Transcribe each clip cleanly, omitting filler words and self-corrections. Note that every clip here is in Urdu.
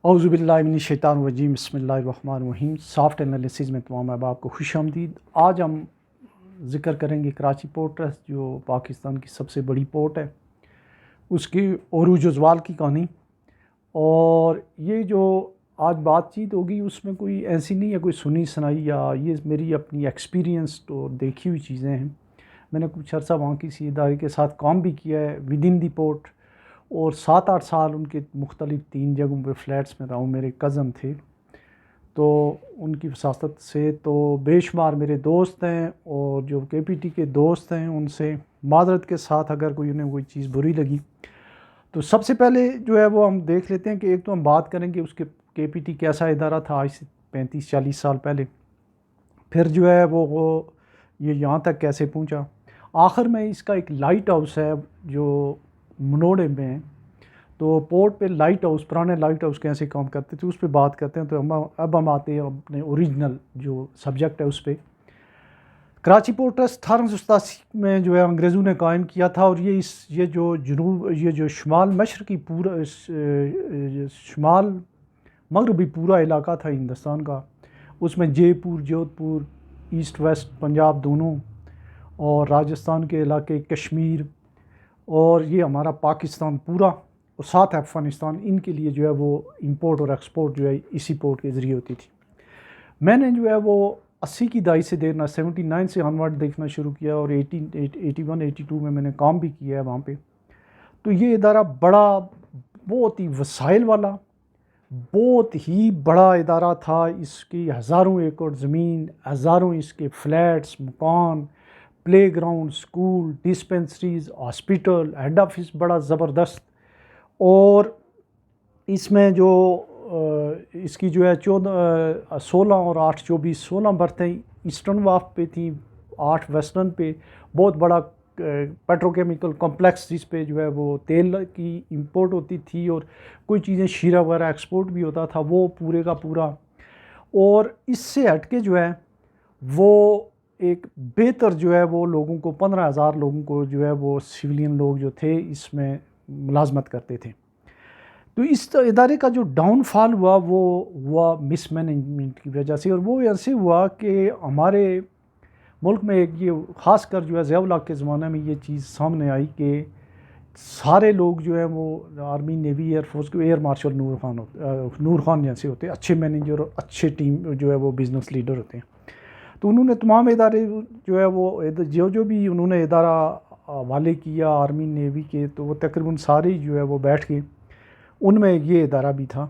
اعوذ باللہ من الشیطان الرجیم بسم اللہ الرحمن الرحیم۔ سافٹ انالیسز میں تمام احباب کو خوش آمدید۔ آج ہم ذکر کریں گے کراچی پورٹ ٹرسٹ جو پاکستان کی سب سے بڑی پورٹ ہے، اس کی عروج و زوال کی کہانی۔ اور یہ جو آج بات چیت ہوگی اس میں کوئی ایسی نہیں ہے کوئی سنی سنائی، یا یہ میری اپنی ایکسپیرینس اور دیکھی ہوئی چیزیں ہیں۔ میں نے کچھ عرصہ وہاں کسی ادارے کے ساتھ کام بھی کیا ہے ود ان دی پورٹ، اور 7-8 سال ان کے مختلف 3 جگہوں پہ فلیٹس میں رہا ہوں۔ میرے کزن تھے تو ان کی وساطت سے تو بے شمار میرے دوست ہیں، اور جو کے پی ٹی کے دوست ہیں ان سے معذرت کے ساتھ اگر انہیں کوئی چیز بری لگی تو سب سے پہلے جو ہے وہ ہم دیکھ لیتے ہیں کہ ایک تو ہم بات کریں گے اس کے پی ٹی کیسا ادارہ تھا آج سے 35-40 سال پہلے، پھر جو ہے وہ یہ یہاں تک کیسے پہنچا، آخر میں اس کا ایک لائٹ ہاؤس ہے جو منوڑے میں ہیں، تو پورٹ پہ لائٹ ہاؤس، پرانے لائٹ ہاؤس کیسے کام کرتے تھے اس پہ بات کرتے ہیں۔ تو اب ہم آتے ہیں اپنے اوریجنل جو سبجیکٹ ہے اس پہ۔ کراچی پورٹ ٹرسٹ 1887 میں جو ہے انگریزوں نے قائم کیا تھا، اور یہ جو شمال مشرقی پورا شمال مغربی پورا علاقہ تھا ہندوستان کا، اس میں جے پور، جودھ پور، ایسٹ ویسٹ پنجاب دونوں، اور راجستھان کے علاقے، کشمیر، اور یہ ہمارا پاکستان پورا، اور ساتھ افغانستان، ان کے لیے جو ہے وہ امپورٹ اور ایکسپورٹ جو ہے اسی پورٹ کے ذریعے ہوتی تھی۔ میں نے جو ہے وہ 80 کی دہائی سے دیکھنا، 79 سے آنورڈ دیکھنا شروع کیا، اور 81-82 میں نے کام بھی کیا ہے وہاں پہ۔ تو یہ ادارہ بہت ہی وسائل والا، بہت ہی بڑا ادارہ تھا۔ اس کی ہزاروں ایکڑ زمین، ہزاروں اس کے فلیٹس، مکان، playground, school, dispensaries, hospital, head office بڑا زبردست۔ اور اس میں جو اس کی جو ہے 16 اور 8 24 16 برتھیں ایسٹرن واف پہ تھیں، 8 ویسٹرن پہ۔ بہت بڑا پیٹروکیمیکل کمپلیکس جس پہ جو ہے وہ تیل کی امپورٹ ہوتی تھی، اور کوئی چیزیں شیرہ وغیرہ ایکسپورٹ بھی ہوتا تھا، وہ پورے کا پورا۔ اور اس سے ہٹ کے جو ہے وہ ایک بہتر جو ہے وہ لوگوں کو 15,000 لوگوں کو جو ہے وہ سویلین لوگ جو تھے اس میں ملازمت کرتے تھے۔ تو اس ادارے کا جو ڈاؤن فال ہوا وہ ہوا مس مینجمنٹ کی وجہ سے، اور وہ ایسے ہوا کہ ہمارے ملک میں ایک یہ خاص کر جو ہے ضیاء الحق کے زمانے میں یہ چیز سامنے آئی کہ سارے لوگ جو ہیں وہ آرمی، نیوی، ایئر فورس کے ایئر مارشل نور خان جیسے ہوتے ہیں، اچھے مینیجر اور اچھے ٹیم جو ہے وہ بزنس لیڈر ہوتے ہیں۔ تو انہوں نے تمام ادارے جو ہے وہ جو بھی انہوں نے ادارہ حوالے کیا آرمی نیوی کے، تو وہ تقریباً سارے جو ہے وہ بیٹھ کے، ان میں یہ ادارہ بھی تھا۔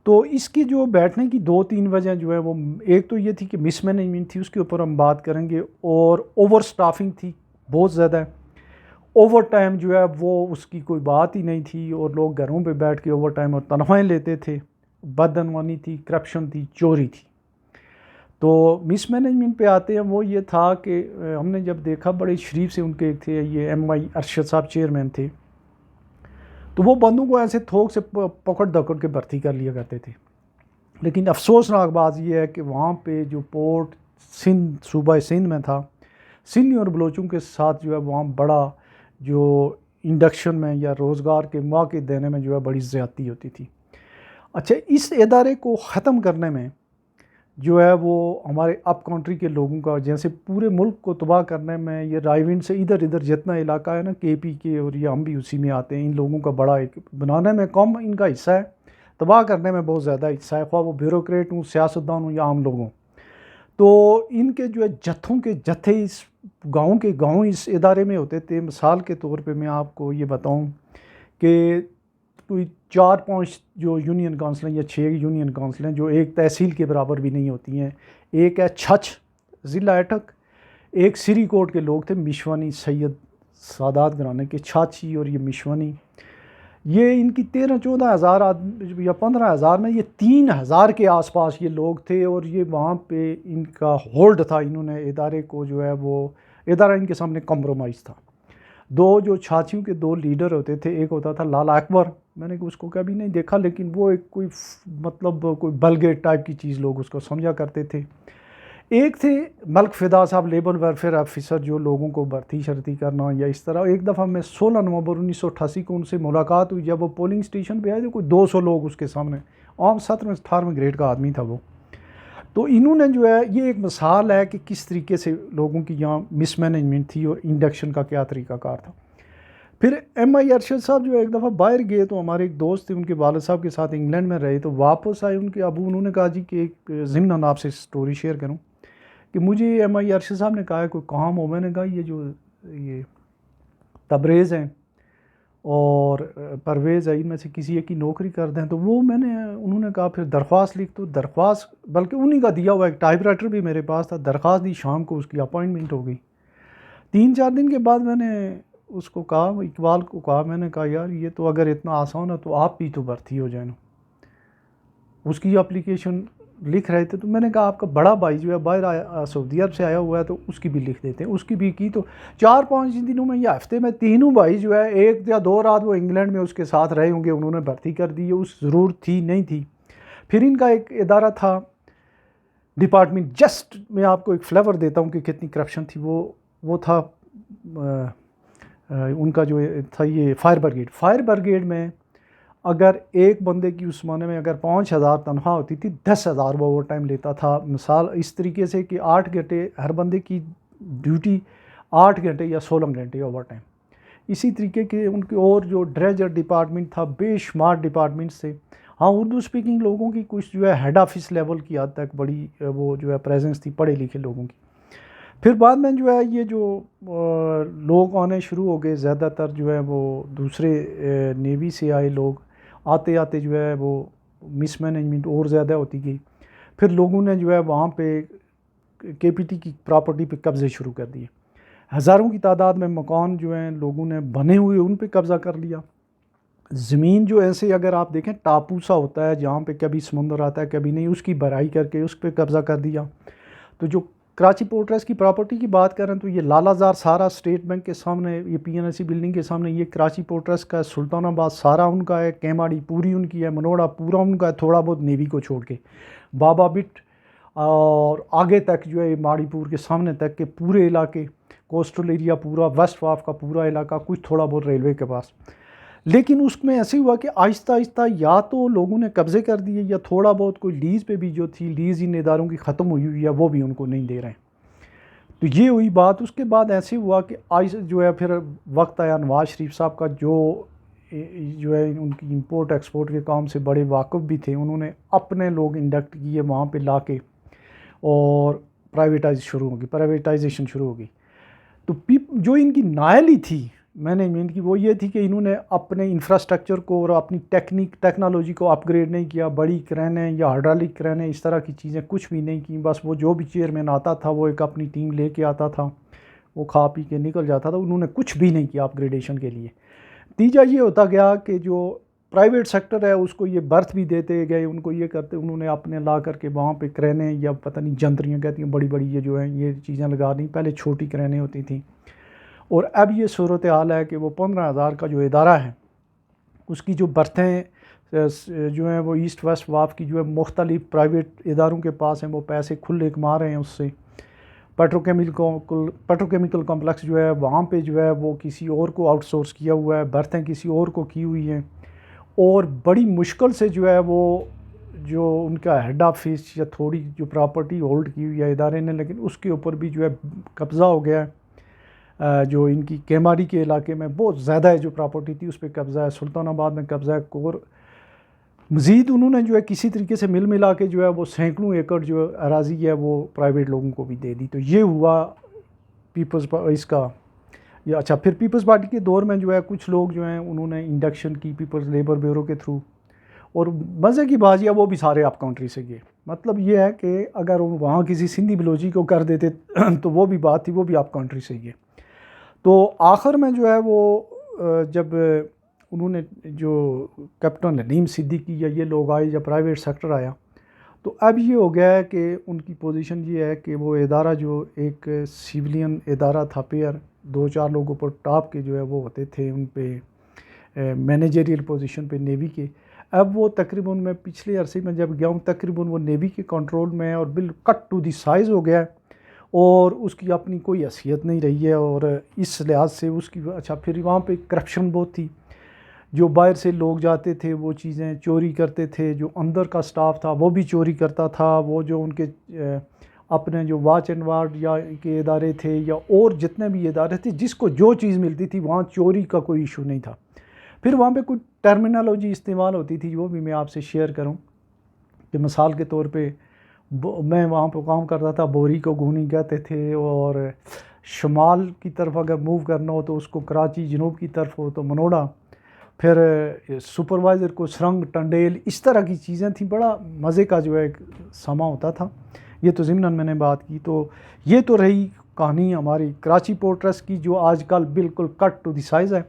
تو اس کی جو بیٹھنے کی 2-3 وجہ جو ہے وہ، ایک تو یہ تھی کہ مس مینجمنٹ تھی، اس کے اوپر ہم بات کریں گے، اور اوور سٹافنگ تھی بہت زیادہ۔ اوور ٹائم جو ہے وہ اس کی کوئی بات ہی نہیں تھی، اور لوگ گھروں پہ بیٹھ کے اوور ٹائم اور تنخواہیں لیتے تھے، بدعنوانی تھی، کرپشن تھی، چوری تھی۔ تو مس مینجمنٹ پہ آتے ہیں، وہ یہ تھا کہ ہم نے جب دیکھا بڑے شریف سے ان کے ایک تھے یہ ایم آئی ارشد صاحب چیئرمین تھے، تو وہ بندوں کو ایسے تھوک سے پکڑ دکڑ کے بھرتی کر لیا کرتے تھے۔ لیکن افسوسناک بات یہ ہے کہ وہاں پہ جو پورٹ سندھ، صوبہ سندھ میں تھا، سندھی اور بلوچوں کے ساتھ جو ہے وہاں بڑا جو انڈکشن میں یا روزگار کے مواقع دینے میں جو ہے بڑی زیادتی ہوتی تھی۔ اچھا، اس ادارے کو ختم کرنے میں جو ہے وہ ہمارے اپ کنٹری کے لوگوں کا، جیسے پورے ملک کو تباہ کرنے میں، یہ رائیونڈ سے ادھر ادھر جتنا علاقہ ہے نا کے پی کے، اور یہ ہم بھی اسی میں آتے ہیں، ان لوگوں کا بڑا ایک بنانے میں کم ان کا حصہ ہے، تباہ کرنے میں بہت زیادہ حصہ ہے، خواہ وہ بیوروکریٹ ہوں، سیاستدان ہوں، یا عام لوگ ہوں۔ تو ان کے جو ہے جتھوں کے جتھے اس گاؤں کے گاؤں اس ادارے میں ہوتے تھے۔ مثال کے طور پہ میں آپ کو یہ بتاؤں کہ کوئی 4-5 جو یونین کونسلیں یا 6 یونین کونسلیں جو ایک تحصیل کے برابر بھی نہیں ہوتی ہیں۔ ایک ہے چھچ ضلع ایٹک، ایک سری کوٹ کے لوگ تھے مشوانی، سید سادات گھرانے کے چھاچی، اور یہ مشوانی، یہ ان کی 13-14 ہزار آدمی یا 15 ہزار میں یہ 3,000 کے آس پاس یہ لوگ تھے، اور یہ وہاں پہ ان کا ہولڈ تھا۔ انہوں نے ادارے کو جو ہے وہ ادارہ ان کے سامنے کمپرومائز تھا۔ جو چھاچیوں کے 2 لیڈر ہوتے تھے، ایک ہوتا تھا لالا اکبر، میں نے اس کو کبھی نہیں دیکھا، لیکن وہ ایک کوئی مطلب کوئی بلگیٹ ٹائپ کی چیز لوگ اس کو سمجھا کرتے تھے۔ ایک تھے ملک فدا صاحب لیبر ویلفیئر آفیسر، جو لوگوں کو بھرتی شرتی کرنا یا اس طرح. ایک دفعہ میں 16 نومبر 1988 کو ان سے ملاقات ہوئی، جب وہ پولنگ اسٹیشن پہ آئے تو کوئی 200 لوگ اس کے سامنے، عام 17ویں 18ویں گریڈ کا آدمی تھا وہ. تو انہوں نے جو ہے یہ ایک مثال ہے کہ کس طریقے سے لوگوں کی یہاں مس مینجمنٹ تھی اور انڈکشن کا کیا طریقہ کار تھا. پھر ایم آئی ارشد صاحب جو ایک دفعہ باہر گئے تو ہمارے ایک دوست تھے، ان کے والد صاحب کے ساتھ انگلینڈ میں رہے، تو واپس آئے ان کے ابو، انہوں نے کہا جی کہ ایک ضمن آپ سے سٹوری شیئر کروں کہ مجھے ایم آئی ارشد صاحب نے کہا ہے کوئی کام ہو. میں نے کہا یہ تبریز ہیں اور پرویز ہے، ان میں سے کسی ایک کی نوکری کر دیں. تو وہ انہوں نے کہا پھر درخواست لکھ دو. درخواست بلکہ انہی کا دیا ہوا ایک ٹائپ رائٹر بھی میرے پاس تھا. درخواست دی، شام کو اس کی اپائنٹمنٹ ہو گئی. 3-4 دن کے بعد میں نے اس کو کہا، اقبال کو کہا، میں نے کہا یار یہ تو اگر اتنا آسان ہے تو آپ بھی تو بھرتی ہو جائیں. اس کی اپلیکیشن لکھ رہے تھے تو میں نے کہا آپ کا بڑا بھائی جو ہے باہر سعودی عرب سے آیا ہوا ہے تو اس کی بھی لکھ دیتے ہیں. اس کی بھی کی تو 4-5 دنوں میں یا ہفتے میں تینوں بھائی جو ہے 1 یا 2 رات وہ انگلینڈ میں اس کے ساتھ رہے ہوں گے، انہوں نے بھرتی کر دی. اس ضرورت تھی نہیں تھی. پھر ان کا ایک ادارہ تھا ڈپارٹمنٹ، جسٹ میں آپ کو ایک فلیور دیتا ہوں کہ کتنی کرپشن تھی. وہ تھا ان کا جو تھا یہ فائر بریگیڈ میں اگر ایک بندے کی اس زمانے میں اگر 5,000 تنخواہ ہوتی تھی، 10,000 وہ اوور ٹائم لیتا تھا. مثال اس طریقے سے کہ 8 گھنٹے ہر بندے کی ڈیوٹی، 8 گھنٹے یا 16 گھنٹے اوور ٹائم. اسی طریقے کے ان کے اور جو ڈریجر ڈپارٹمنٹ تھا، بے شمار ڈپارٹمنٹس تھے. ہاں اردو سپیکنگ لوگوں کی کچھ جو ہے ہیڈ آفس لیول کی حد تک بڑی وہ جو ہے پریزنس تھی پڑھے لکھے لوگوں کی. پھر بعد میں جو ہے یہ جو لوگ آنے شروع ہو گئے، زیادہ تر جو ہے وہ دوسرے نیوی سے آئے لوگ، آتے آتے جو ہے وہ مس مینجمنٹ اور زیادہ ہوتی گئی. پھر لوگوں نے جو ہے وہاں پہ کے پی ٹی کی پراپرٹی پہ قبضے شروع کر دیے. ہزاروں کی تعداد میں مکان جو ہیں لوگوں نے بنے ہوئے ان پہ قبضہ کر لیا. زمین جو ایسے اگر آپ دیکھیں ٹاپو سا ہوتا ہے جہاں پہ کبھی سمندر آتا ہے کبھی نہیں، اس کی بھرائی کر کے اس پہ قبضہ کر دیا. تو جو کراچی پورٹ ٹرسٹ کی پراپرٹی کی بات کریں تو یہ لالا زار سارا اسٹیٹ بینک کے سامنے، یہ پی این ایس سی بلڈنگ کے سامنے، یہ کراچی پورٹ ٹرسٹ کا ہے. سلطان آباد سارا ان کا ہے، کیماڑی پوری ان کی ہے، منوڑا پورا ان کا ہے، تھوڑا بہت نیوی کو چھوڑ کے. بابا بٹ اور آگے تک جو ہے ماڑی پور کے سامنے تک کے پورے علاقے، کوسٹل ایریا پورا، ویسٹ واف کا پورا علاقہ، کچھ تھوڑا بہت ریلوے کے پاس. لیکن اس میں ایسے ہوا کہ آہستہ آہستہ یا تو لوگوں نے قبضے کر دیے یا تھوڑا بہت کوئی لیز پہ بھی جو تھی، لیز ان اداروں کی ختم ہوئی ہوئی ہے وہ بھی ان کو نہیں دے رہے ہیں. تو یہ ہوئی بات. اس کے بعد ایسے ہوا کہ جو ہے پھر وقت آیا نواز شریف صاحب کا، جو ہے ان کی امپورٹ ایکسپورٹ کے کام سے بڑے واقف بھی تھے. انہوں نے اپنے لوگ انڈکٹ کیے وہاں پہ لا کے اور پرائیویٹائزیشن شروع ہو گئی. تو جو ان کی نائلی تھی مینجمنٹ کی وہ یہ تھی کہ انہوں نے اپنے انفراسٹرکچر کو اور اپنی ٹیکنالوجی کو اپ گریڈ نہیں کیا. بڑی کرینیں یا ہائیڈرالک کرینیں اس طرح کی چیزیں کچھ بھی نہیں کی. بس وہ جو بھی چیئرمین آتا تھا وہ ایک اپنی ٹیم لے کے آتا تھا، وہ کھا پی کے نکل جاتا تھا. انہوں نے کچھ بھی نہیں کیا اپ گریڈیشن کے لیے. نتیجہ یہ ہوتا گیا کہ جو پرائیویٹ سیکٹر ہے اس کو یہ برتھ بھی دیتے گئے، ان کو یہ کرتے، انہوں نے اپنے لا کر کے وہاں پہ کرینیں یا پتہ نہیں جنتریاں کہتی ہیں بڑی بڑی، یہ جو ہیں یہ چیزیں لگا دیں. پہلے چھوٹی کرینیں ہوتی تھیں اور اب یہ صورتحال ہے کہ وہ 15,000 کا جو ادارہ ہے اس کی جو برتھیں جو ہیں وہ ایسٹ ویسٹ واف کی جو ہے مختلف پرائیویٹ اداروں کے پاس ہیں، وہ پیسے کھلے کما رہے ہیں اس سے. پیٹروکیمیکل کمپلیکس جو ہے وہاں پہ جو ہے وہ کسی اور کو آؤٹ سورس کیا ہوا ہے، برتھیں کسی اور کو کی ہوئی ہیں. اور بڑی مشکل سے جو ہے وہ جو ان کا ہیڈ آفس یا تھوڑی جو پراپرٹی ہولڈ کی ہوئی ہے ادارے نے، لیکن اس کے اوپر بھی جو ہے قبضہ ہو گیا ہے. جو ان کی کیماڑی کے علاقے میں بہت زیادہ ہے جو پراپرٹی تھی اس پہ قبضہ ہے. سلطان آباد میں قبضہ ہے. اور مزید انہوں نے جو ہے کسی طریقے سے ملا کے جو ہے وہ سینکڑوں ایکڑ جو اراضی ہے وہ پرائیویٹ لوگوں کو بھی دے دی. تو یہ ہوا اس کا یہ. اچھا پھر پیپلز پارٹی کے دور میں جو ہے کچھ لوگ جو ہیں انہوں نے انڈکشن کی پیپلز لیبر بیورو کے تھرو، اور مزے کی بات یہ وہ بھی سارے اپ کنٹری سے گئے. مطلب یہ ہے کہ اگر وہاں کسی سندھی بلوچی کو کر دیتے تو وہ بھی بات تھی، وہ بھی اپ کنٹری سے گئے. تو آخر میں جو ہے وہ جب انہوں نے جو کیپٹن حلیم صدیقی یا یہ لوگ آئے، جب پرائیویٹ سیکٹر آیا تو اب یہ ہو گیا ہے کہ ان کی پوزیشن یہ ہے کہ وہ ادارہ جو ایک سیولین ادارہ تھا، پیئر 2-4 لوگوں پر ٹاپ کے جو ہے وہ ہوتے تھے ان پہ مینیجریل پوزیشن پہ نیوی کے، اب وہ تقریباً میں پچھلے عرصے میں جب گیا ہوں تقریباً وہ نیوی کے کنٹرول میں ہے اور کٹ ٹو دی سائز ہو گیا ہے اور اس کی اپنی کوئی حیثیت نہیں رہی ہے، اور اس لحاظ سے اس کی اچھا پھر وہاں پہ کرپشن بہت تھی، جو باہر سے لوگ جاتے تھے وہ چیزیں چوری کرتے تھے، جو اندر کا سٹاف تھا وہ بھی چوری کرتا تھا، وہ جو ان کے اپنے جو واچ اینڈ وارڈ یا کے ادارے تھے یا اور جتنے بھی ادارے تھے، جس کو جو چیز ملتی تھی وہاں چوری کا کوئی ایشو نہیں تھا۔ پھر وہاں پہ کوئی ٹرمینالوجی استعمال ہوتی تھی، وہ بھی میں آپ سے شیئر کروں کہ مثال کے طور پہ میں وہاں پہ کام کرتا تھا، بوری کو گونی کہتے تھے، اور شمال کی طرف اگر موو کرنا ہو تو اس کو کراچی، جنوب کی طرف ہو تو منوڑا، پھر سپروائزر کو سرنگ، ٹنڈیل، اس طرح کی چیزیں تھیں۔ بڑا مزے کا جو ہے ایک سما ہوتا تھا۔ یہ تو ضمناً میں نے بات کی، تو یہ تو رہی کہانی ہماری کراچی پورٹ ٹرسٹ کی، جو آج کل بالکل کٹ ٹو دی سائز ہے۔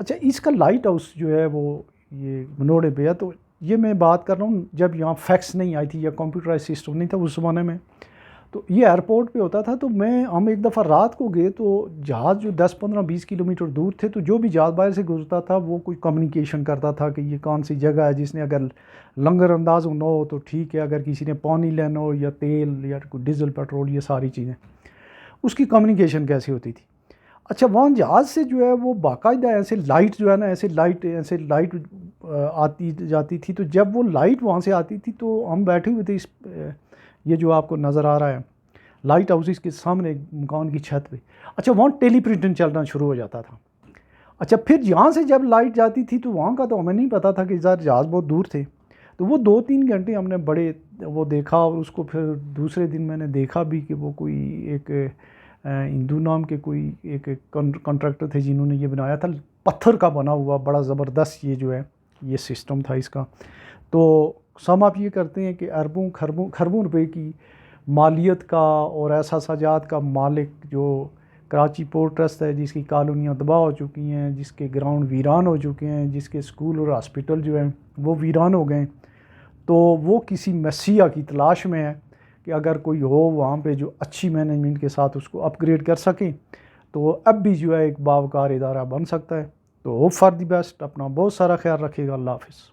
اچھا، اس کا لائٹ ہاؤس جو ہے وہ یہ منوڑے پہ ہے، تو یہ میں بات کر رہا ہوں جب یہاں فیکس نہیں آئی تھی یا کمپیوٹرائز سسٹم نہیں تھا اس زمانے میں، تو یہ ایئرپورٹ پہ ہوتا تھا۔ تو ہم ایک دفعہ رات کو گئے تو جہاز جو 10-15-20 کلومیٹر دور تھے، تو جو بھی جہاز باہر سے گزرتا تھا وہ کوئی کمیونیکیشن کرتا تھا کہ یہ کون سی جگہ ہے، جس نے اگر لنگر انداز ہونا ہو تو ٹھیک ہے، اگر کسی نے پانی لینا ہو یا تیل یا کوئی ڈیزل پیٹرول، یہ ساری چیزیں اس کی کمیونیکیشن کیسے ہوتی تھی۔ اچھا، وہاں جہاز سے جو ہے وہ باقاعدہ ایسے لائٹ جو ہے نا، ایسے لائٹ آتی جاتی تھی، تو جب وہ لائٹ وہاں سے آتی تھی تو ہم بیٹھے ہوئے تھے یہ جو آپ کو نظر آ رہا ہے لائٹ ہاؤس، اس کے سامنے مکان کی چھت پہ۔ اچھا، وہاں ٹیلی پرنٹنگ چلنا شروع ہو جاتا تھا۔ اچھا، پھر یہاں سے جب لائٹ جاتی تھی تو وہاں کا تو ہمیں نہیں پتا تھا کہ جہاز بہت دور تھے، تو وہ 2-3 گھنٹے ہم نے بڑے وہ دیکھا، اور اس کو پھر دوسرے دن میں نے دیکھا بھی کہ وہ کوئی ایک ہندو نام کے کوئی ایک کنٹریکٹر تھے جنہوں نے یہ بنایا تھا، پتھر کا بنا ہوا بڑا زبردست یہ جو ہے یہ سسٹم تھا اس کا۔ تو سم آپ یہ کرتے ہیں کہ اربوں خربوں روپے کی مالیت کا اور ایسا جات کا مالک جو کراچی پورٹ ٹرسٹ ہے، جس کی کالونیاں تباہ ہو چکی ہیں، جس کے گراؤنڈ ویران ہو چکے ہیں، جس کے اسکول اور ہاسپٹل جو ہیں وہ ویران ہو گئے، تو وہ کسی مسیح کی تلاش میں ہے کہ اگر کوئی ہو وہاں پہ جو اچھی مینجمنٹ کے ساتھ اس کو اپ گریڈ کر سکیں، تو اب بھی جو ہے ایک باوقار ادارہ بن سکتا ہے۔ تو ہوپ فار دی بیسٹ، اپنا بہت سارا خیال رکھے گا، اللہ حافظ۔